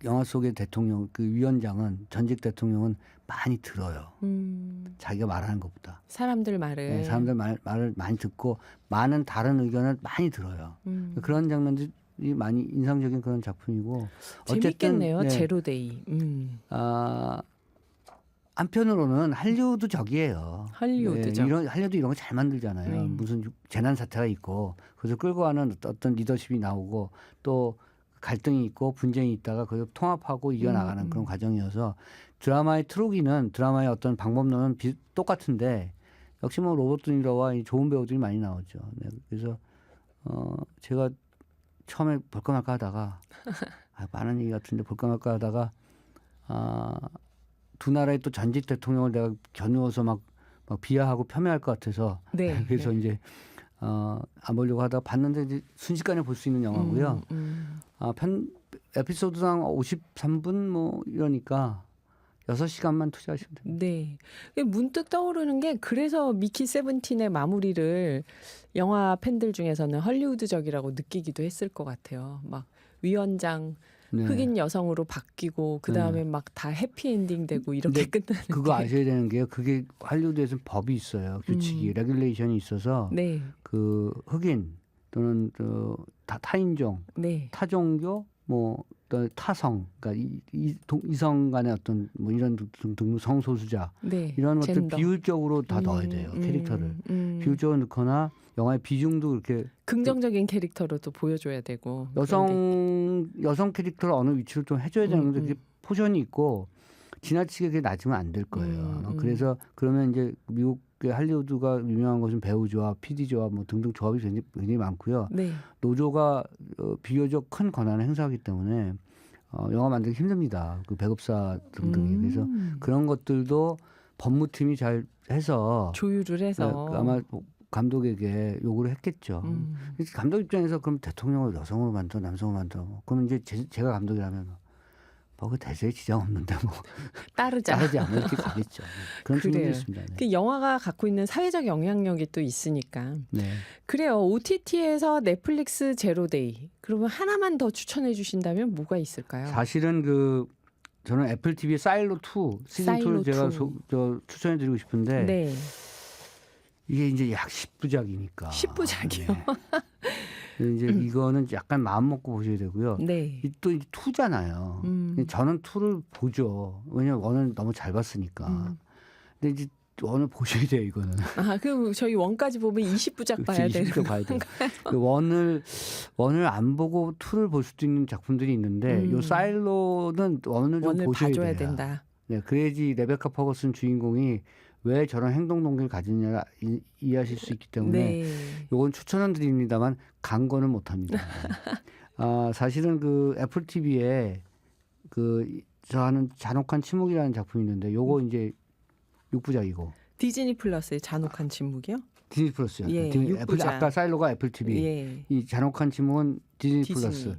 Speaker 2: 영화 속의 대통령 그 위원장은 전직 대통령은 많이 들어요. 자기가 말하는 것보다
Speaker 1: 사람들 말을.
Speaker 2: 네, 사람들 말을 많이 듣고 많은 다른 의견을 많이 들어요. 그런 장면들이 많이 인상적인 그런 작품이고
Speaker 1: 재밌겠네요.
Speaker 2: 어쨌든 네,
Speaker 1: 제로데이.
Speaker 2: 한편으로는 할리우드적이에요.
Speaker 1: 할리우드적.
Speaker 2: 네, 할리우드 이런 거 잘 만들잖아요. 무슨 재난 사태가 있고 그래서 끌고 가는 어떤 리더십이 나오고 또 갈등이 있고 분쟁이 있다가 그걸 통합하고 이겨나가는 그런 과정이어서 드라마의 트로기는 드라마의 어떤 방법론은 똑같은데 역시 뭐 로버트 드니로와 좋은 배우들이 많이 나오죠. 네, 그래서 제가 처음에 볼까 말까 하다가 많은 얘기 같은데 볼까 말까 하다가 두 나라의 또 전직 대통령을 내가 겨누어서 막 비하하고 폄훼할 것 같아서
Speaker 1: 네.
Speaker 2: 그래서
Speaker 1: 네.
Speaker 2: 이제 안 보려고 하다가 봤는데 이제 순식간에 볼 수 있는 영화고요. 에피소드당 53분 뭐 이러니까 6시간만 투자하시면 됩니다.
Speaker 1: 네. 문득 떠오르는 게 그래서 미키 세븐틴의 마무리를 영화 팬들 중에서는 헐리우드적이라고 느끼기도 했을 것 같아요. 막 위원장
Speaker 2: 네.
Speaker 1: 흑인 여성으로 바뀌고 그 다음에 막 다 해피엔딩 되고 이렇게 끝나는
Speaker 2: 그거
Speaker 1: 게.
Speaker 2: 아셔야 되는 게요. 그게 할리우드에서는 법이 있어요. 규칙이 레귤레이션이 있어서
Speaker 1: 네.
Speaker 2: 그 흑인 또는 타인종,
Speaker 1: 네.
Speaker 2: 타종교, 뭐 또 타성, 그러니까 이성 간의 어떤 뭐 이런 등등 성소수자
Speaker 1: 네.
Speaker 2: 이런 것들
Speaker 1: 젠더.
Speaker 2: 비율적으로 다 넣어야 돼요. 캐릭터를 비율적으로 넣거나 영화의 비중도 그렇게
Speaker 1: 긍정적인 캐릭터로도 보여줘야 되고
Speaker 2: 여성 캐릭터를 어느 위치로 좀 해줘야 되는데 그게 포션이 있고 지나치게 그게 낮으면 안 될 거예요. 그래서 그러면 이제 미국의 할리우드가 유명한 것은 배우조합, PD조합 뭐 등등 조합이 굉장히 많고요.
Speaker 1: 네.
Speaker 2: 노조가 비교적 큰 권한을 행사하기 때문에 영화 만들기 힘듭니다. 그 배급사 등등이. 그래서 그런 것들도 법무팀이 잘 해서
Speaker 1: 조율을 해서
Speaker 2: 아마 감독에게 요구를 했겠죠. 감독 입장에서 그럼 대통령을 여성으로 만들어 남성으로 만들어 그러면 이제 제가 감독이라면 그 대세에 지장 없는데 뭐
Speaker 1: 따르지
Speaker 2: 않으면 이렇게 가겠죠. 그런 측면이 있습니다. 네.
Speaker 1: 그 영화가 갖고 있는 사회적 영향력이 또 있으니까.
Speaker 2: 네.
Speaker 1: 그래요. OTT에서 넷플릭스 제로데이. 그러면 하나만 더 추천해 주신다면 뭐가 있을까요?
Speaker 2: 사실은 저는 애플 TV 사일로 2 시즌 2를 제가 추천해 드리고 싶은데
Speaker 1: 네.
Speaker 2: 이게 이제 약 10부작이니까.
Speaker 1: 10부작이요.
Speaker 2: 네. 이제 이거는 약간 마음 먹고 보셔야 되고요.
Speaker 1: 네.
Speaker 2: 또 2잖아요. 저는 2를 보죠. 왜냐면 1을 너무 잘 봤으니까. 근데 이제 1을 보셔야 돼요, 이거는.
Speaker 1: 그럼 저희 1까지 보면 20부작 봐야 되는
Speaker 2: 20부작 봐야 돼요. 1을 안 보고 2를 볼 수도 있는 작품들이 있는데 요 사일로는 1을 좀 보셔야
Speaker 1: 봐줘야
Speaker 2: 돼요.
Speaker 1: 된다.
Speaker 2: 네, 그래야지 레베카 퍼거슨 주인공이 왜 저런 행동 동기를 가지느냐 이해하실 수 있기 때문에 요건 추천은 드립니다만 강권은 못합니다. 사실은 그 애플 TV에 저 하는 잔혹한 침묵이라는 작품이 있는데 요거 이제 6부작이고
Speaker 1: 디즈니 플러스의 잔혹한 침묵이요?
Speaker 2: 디즈니 플러스요.
Speaker 1: 예,
Speaker 2: 아까 사일로가 애플 TV,
Speaker 1: 예.
Speaker 2: 이 잔혹한 침묵은 디즈니 플러스.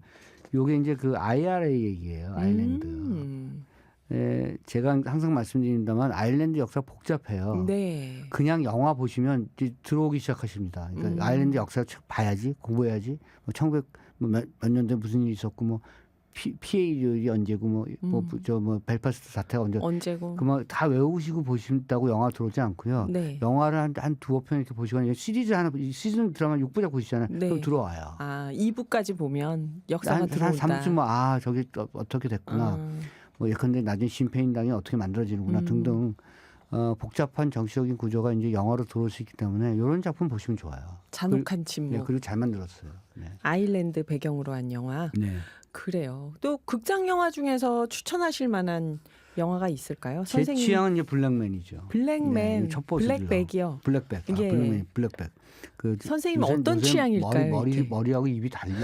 Speaker 2: 요게 이제 그 IRA 얘기예요. 아일랜드. 제가 항상 말씀드립니다만 아일랜드 역사 복잡해요.
Speaker 1: 네.
Speaker 2: 그냥 영화 보시면 이제 들어오기 시작하십니다. 그러니까 아일랜드 역사 봐야지, 공부해야지. 뭐 1900 몇 년도에 무슨 일이 있었고 뭐 피해율이 언제고 뭐 벨파스트 사태가
Speaker 1: 언제고.
Speaker 2: 그 뭐 다 외우시고 보신다고 영화 들어오지 않고요.
Speaker 1: 네.
Speaker 2: 영화를 한 두어 편 이렇게 보시거나 시리즈 하나 시즌 드라마 6부작 보시잖아요.
Speaker 1: 네.
Speaker 2: 그럼 들어와요.
Speaker 1: 2부까지 보면 역사가 들어온다.
Speaker 2: 한 3주 저게 어떻게 됐구나. 뭐 예컨대 나중에 심페인당이 어떻게 만들어지는구나 등등 복잡한 정치적인 구조가 이제 영화로 들어올 수 있기 때문에 이런 작품 보시면 좋아요.
Speaker 1: 잔혹한 침묵.
Speaker 2: 네, 그리고 잘 만들었어요. 네.
Speaker 1: 아일랜드 배경으로 한 영화.
Speaker 2: 네.
Speaker 1: 그래요. 또 극장 영화 중에서 추천하실 만한 영화가 있을까요?
Speaker 2: 제
Speaker 1: 선생님
Speaker 2: 취향은 이제 블랙맨이죠.
Speaker 1: 블랙맨,
Speaker 2: 네, 첫 번째로.
Speaker 1: 블랙백이요.
Speaker 2: 블랙백.
Speaker 1: 예.
Speaker 2: 블랙맨, 블랙백. 그
Speaker 1: 선생님 어떤 취향일까요? 이게?
Speaker 2: 머리하고 입이 다르게.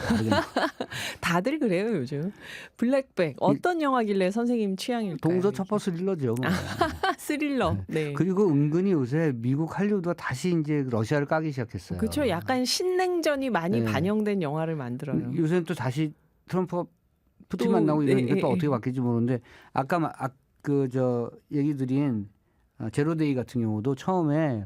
Speaker 1: 다들 그래요 요즘. 블랙백 어떤 영화길래 선생님 취향일까요?
Speaker 2: 동서 첩보 스릴러죠. 뭐.
Speaker 1: 스릴러. 네.
Speaker 2: 그리고 은근히 요새 미국 할리우드가 다시 이제 러시아를 까기 시작했어요.
Speaker 1: 그렇죠. 약간 신냉전이 많이
Speaker 2: 네.
Speaker 1: 반영된 영화를 만들어요.
Speaker 2: 요새는 또 다시 트럼프가 푸틴
Speaker 1: 또,
Speaker 2: 만나고 이러니까
Speaker 1: 예,
Speaker 2: 또
Speaker 1: 예,
Speaker 2: 어떻게
Speaker 1: 예.
Speaker 2: 바뀔지 모르는데 아까 그 얘기 드린 제로데이 같은 경우도 처음에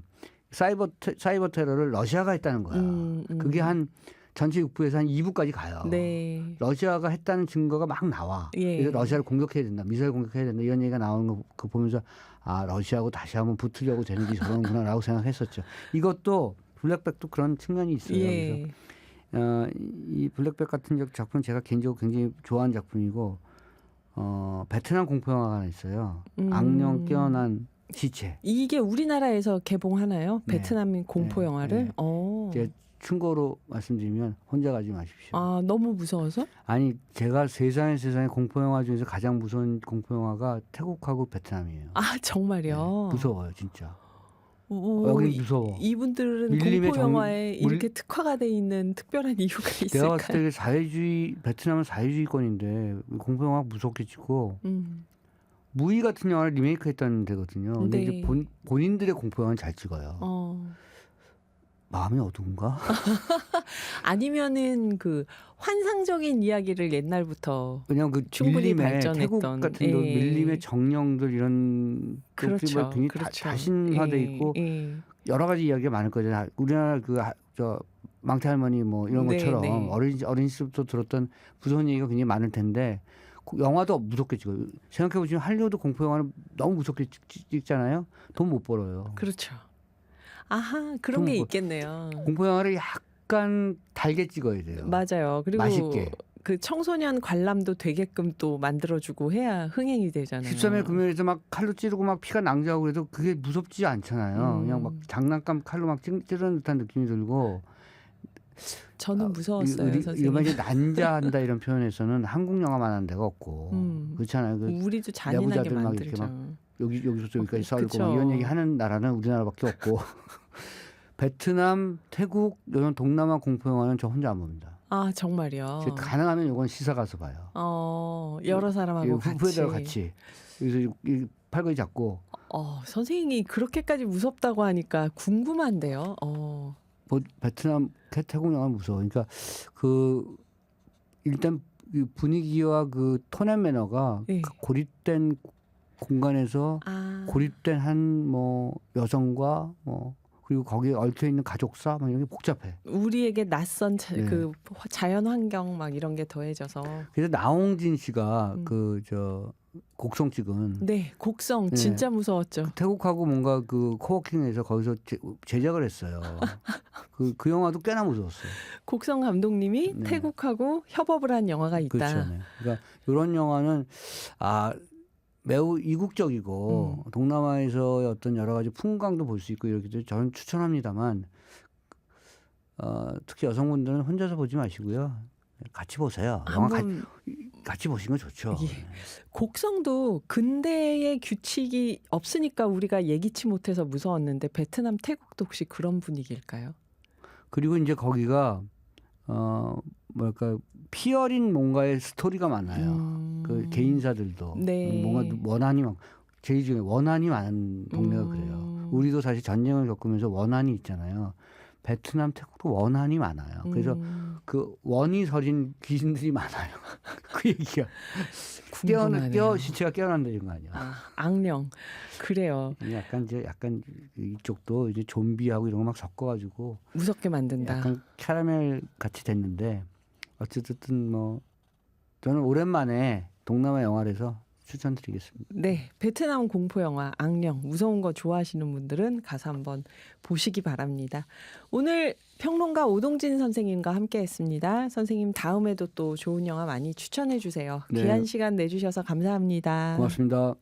Speaker 2: 사이버 테러를 러시아가 했다는 거야. 그게 한 전체 육부에서 한 2부까지 가요.
Speaker 1: 네.
Speaker 2: 러시아가 했다는 증거가 막 나와.
Speaker 1: 예.
Speaker 2: 그래서 러시아를 공격해야 된다. 미사일 공격해야 된다. 이런 얘기가 나오는 거 그거 보면서 아 러시아하고 다시 한번 붙으려고 되는지 저러는구나라고 생각했었죠. 이것도 블랙백도 그런 측면이 있어요.
Speaker 1: 예.
Speaker 2: 그래서 이 블랙백 같은 작품은 제가 개인적으로 굉장히 좋아하는 작품이고 베트남 공포 영화가 하나 있어요. 악령 깨어난 시체.
Speaker 1: 이게 우리나라에서 개봉하나요?
Speaker 2: 네.
Speaker 1: 베트남 공포
Speaker 2: 네.
Speaker 1: 영화를?
Speaker 2: 네.
Speaker 1: 어.
Speaker 2: 이제 충고로 말씀드리면 혼자 가지 마십시오.
Speaker 1: 아 너무 무서워서?
Speaker 2: 아니 제가 세상에 공포 영화 중에서 가장 무서운 공포 영화가 태국하고 베트남이에요.
Speaker 1: 아 정말요?
Speaker 2: 네, 무서워요 진짜.
Speaker 1: 오,
Speaker 2: 여기 무서워.
Speaker 1: 이분들은
Speaker 2: 밀림의
Speaker 1: 공포 영화에
Speaker 2: 물-
Speaker 1: 이렇게 특화가 돼 있는 특별한 이유가
Speaker 2: 내가 봤을
Speaker 1: 있을까요?
Speaker 2: 때 사회주의 베트남은 사회주의권인데 공포 영화 무섭게 찍고 무이 같은 영화를 리메이크했다는 데거든요. 근데
Speaker 1: 네.
Speaker 2: 이제 본인들의 공포 영화는 잘 찍어요. 마음이 어두운가?
Speaker 1: 아니면은 그 환상적인 이야기를 옛날부터
Speaker 2: 그냥 그
Speaker 1: 충분히
Speaker 2: 밀림의
Speaker 1: 발전했던,
Speaker 2: 태국 같은 거
Speaker 1: 예.
Speaker 2: 밀림의 정령들 이런
Speaker 1: 그렇죠.
Speaker 2: 굉장히
Speaker 1: 그렇죠.
Speaker 2: 자신화돼
Speaker 1: 예,
Speaker 2: 있고
Speaker 1: 예.
Speaker 2: 여러 가지 이야기가 많을 거죠. 우리나라 저 망태 할머니 뭐 이런
Speaker 1: 네,
Speaker 2: 것처럼
Speaker 1: 네.
Speaker 2: 어린 시절부터 들었던 무서운 얘기가 굉장히 많을 텐데 영화도 무섭게 찍어요. 생각해 보시면 할리우드 공포 영화는 너무 무섭게 찍잖아요. 돈 못 벌어요.
Speaker 1: 그렇죠. 아하 그런 게
Speaker 2: 뭐-
Speaker 1: 있겠네요.
Speaker 2: 공포 영화를 약간 달게 찍어야 돼요.
Speaker 1: 맞아요. 그리고
Speaker 2: 맛있게.
Speaker 1: 그 청소년 관람도 되게끔 또 만들어주고 해야 흥행이 되잖아요.
Speaker 2: 13일 금요일에서 막 칼로 찌르고 막 피가 낭자하고 그래도 그게 무섭지 않잖아요. 그냥 막 장난감 칼로 막 찌르는 듯한 느낌이 들고.
Speaker 1: 저는 무서웠어요, 선생님.
Speaker 2: 이런 이제 난자한다 이런 표현에서는 한국 영화만 하는 데가 없고 그렇잖아요. 그
Speaker 1: 우리도 잔인하게
Speaker 2: 내부자들 막 이렇게
Speaker 1: 만들죠.
Speaker 2: 여기서부터 여기까지 싸우고
Speaker 1: 그쵸.
Speaker 2: 막 이런 얘기 하는 나라는 우리나라밖에 없고 베트남, 태국 이런 동남아 공포 영화는 저 혼자 안 봅니다.
Speaker 1: 아 정말요.
Speaker 2: 가능하면 이건 시사 가서 봐요.
Speaker 1: 여러 사람하고
Speaker 2: 후배들하고 같이 여기서 이 팔걸이 잡고
Speaker 1: 선생님이 그렇게까지 무섭다고 하니까 궁금한데요.
Speaker 2: 베트남, 태국 영화 무서워. 그러니까 그 일단 그 분위기와 그 톤앤 매너가
Speaker 1: 네.
Speaker 2: 그 고립된 공간에서 고립된 한 뭐 여성과 뭐 그리고 거기에 얽혀 있는 가족사 막 이런 게 복잡해.
Speaker 1: 우리에게 낯선
Speaker 2: 네.
Speaker 1: 그 자연 환경 막 이런 게 더해져서.
Speaker 2: 그래서 나홍진 씨가 그 저 곡성 찍은
Speaker 1: 네, 곡성
Speaker 2: 네.
Speaker 1: 진짜 무서웠죠.
Speaker 2: 태국하고 뭔가 그 코워킹에서 거기서 제작을 했어요. 그 영화도 꽤나 무서웠어요.
Speaker 1: 곡성 감독님이
Speaker 2: 네.
Speaker 1: 태국하고 협업을 한 영화가 있다.
Speaker 2: 그렇죠. 네. 그러니까 이런 영화는 매우 이국적이고 동남아에서의 어떤 여러 가지 풍광도 볼 수 있고 이렇게 저는 추천합니다만 특히 여성분들은 혼자서 보지 마시고요. 같이 보세요. 영화 같이 보시는 거 좋죠.
Speaker 1: 예. 곡성도 근대의 규칙이 없으니까 우리가 예기치 못해서 무서웠는데 베트남, 태국도 혹시 그런 분위기일까요?
Speaker 2: 그리고 이제 거기가 뭐랄까 피 어린 뭔가의 스토리가 많아요. 그 개인사들도
Speaker 1: 네.
Speaker 2: 뭔가 원한이 제일 중에 원한이 많은 동네가 그래요. 우리도 사실 전쟁을 겪으면서 원한이 있잖아요. 베트남, 태국도 원한이 많아요. 그래서 그 원이 서린 귀신들이 많아요. 그 얘기가 시체가 깨어난다는 거 아니야.
Speaker 1: 악령 그래요.
Speaker 2: 약간 이쪽도 이제 좀비하고 이런 거 막 섞어가지고
Speaker 1: 무섭게 만든다.
Speaker 2: 약간 캐러멜 같이 됐는데 어쨌든 뭐 저는 오랜만에 동남아 영화에서 추천드리겠습니다.
Speaker 1: 네, 베트남 공포 영화 악령 무서운 거 좋아하시는 분들은 가서 한번 보시기 바랍니다. 오늘 평론가 오동진 선생님과 함께했습니다. 선생님 다음에도 또 좋은 영화 많이 추천해 주세요.
Speaker 2: 네.
Speaker 1: 귀한 시간 내주셔서 감사합니다.
Speaker 2: 고맙습니다.